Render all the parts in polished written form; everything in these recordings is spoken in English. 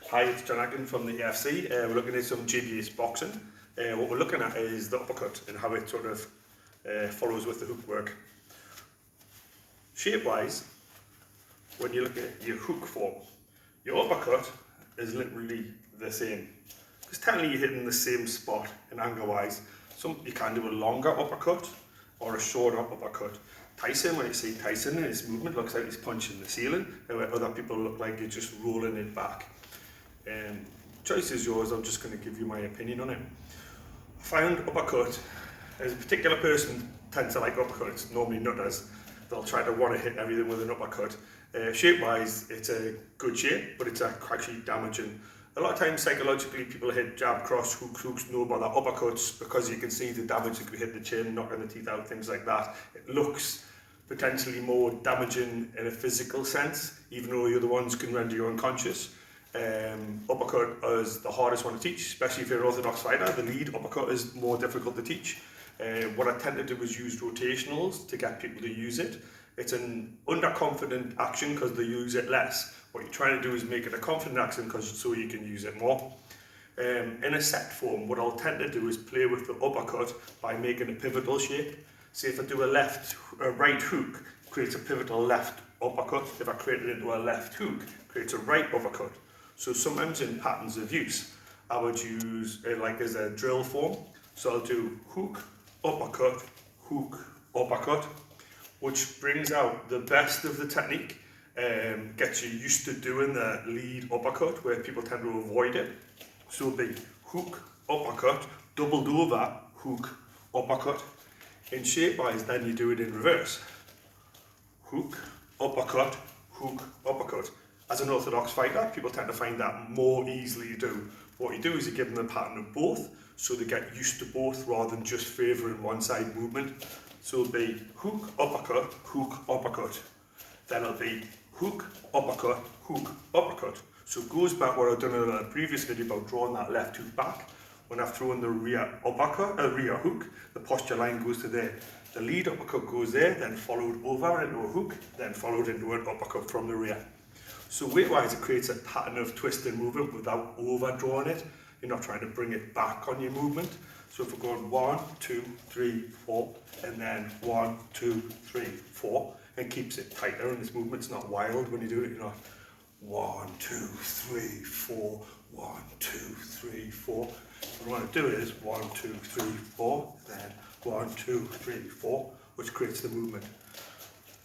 Hi, it's John Agin from the AFC. We're looking at some GBH Boxing. What we're looking at is the uppercut and how it sort of follows with the hook work. Shape-wise, when you look at your hook form, your uppercut is literally the same. Because technically you're hitting the same spot in angle-wise. You can do a longer uppercut or a shorter uppercut. Tyson, when you see Tyson, his movement looks like he's punching the ceiling, where other people look like you're just rolling it back. Choice is yours. I'm just going to give you my opinion on it. I found uppercut, as a particular person tends to like uppercuts, normally nutters. They'll try to want to hit everything with an uppercut. Shape-wise, it's a good shape, but it's actually damaging. A lot of times psychologically people hit jab, cross, hooks, know about the uppercuts because you can see the damage that could hit the chin, knocking the teeth out, things like that. It looks potentially more damaging in a physical sense, even though the other ones can render you unconscious. Uppercut is the hardest one to teach, especially if you're an orthodox fighter. The lead uppercut is more difficult to teach. What I tend to do is use rotationals to get people to use it. It's an underconfident action because they use it less. What you're trying to do is make it a confident action so you can use it more. In a set form, what I'll tend to do is play with the uppercut by making a pivotal shape. See, if I do a right hook, creates a pivotal left uppercut. If I create it into a left hook, creates a right uppercut. So sometimes in patterns of use, I would use it like as a drill form. So I'll do hook, uppercut, which brings out the best of the technique, gets you used to doing the lead uppercut where people tend to avoid it. So it'll be hook, uppercut, doubled over, hook, uppercut. In shape-wise, then you do it in reverse. Hook, uppercut, hook, uppercut. As an orthodox fighter, people tend to find that more easily to do. What you do is you give them a pattern of both, so they get used to both rather than just favouring one side movement. So it'll be hook, uppercut. Then it'll be hook, uppercut. So it goes back what I've done in a previous video about drawing that left hook back. When I've thrown the rear hook, the posture line goes to there. The lead uppercut goes there, then followed over into a hook, then followed into an uppercut from the rear. So weight-wise, it creates a pattern of twist and movement without overdrawing it. You're not trying to bring it back on your movement. So if we're going 1, 2, 3, 4, and then 1, 2, 3, 4, it keeps it tighter, and this movement's not wild when you do it. You're not 1, 2, 3, 4, 1, 2, 3, 4. What we want to do is 1, 2, 3, 4, then 1, 2, 3, 4, which creates the movement.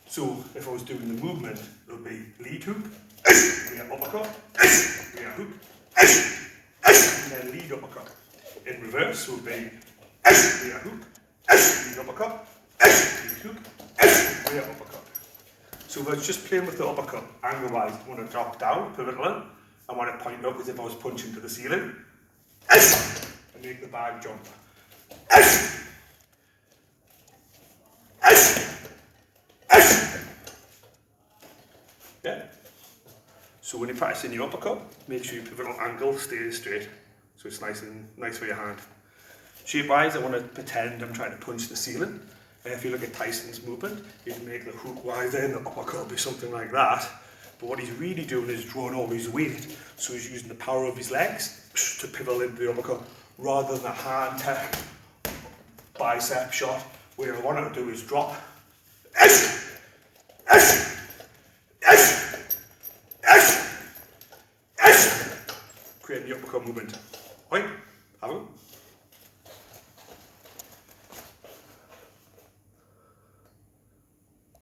So if I was doing the movement, it would be lead hook, rear uppercut, rear hook, and then lead uppercut. In reverse, it would be rear hook, lead uppercut, lead hook, rear uppercut. So if I was just playing with the uppercut, angle-wise, I want to drop down, pivotal in, I want to point up as if I was punching to the ceiling, and make the bag jump. Yeah. So when you're practicing your uppercut, make sure your pivotal angle stays straight, so it's nice for your hand. Shape-wise, I want to pretend I'm trying to punch the ceiling. If you look at Tyson's movement, you can make the hook wider and the uppercut will be something like that. But what he's really doing is drawing all his weight, so he's using the power of his legs to pivot into the uppercut, rather than a hand tech bicep shot, where I want to do is drop. Create the uppercut movement. Right, have it.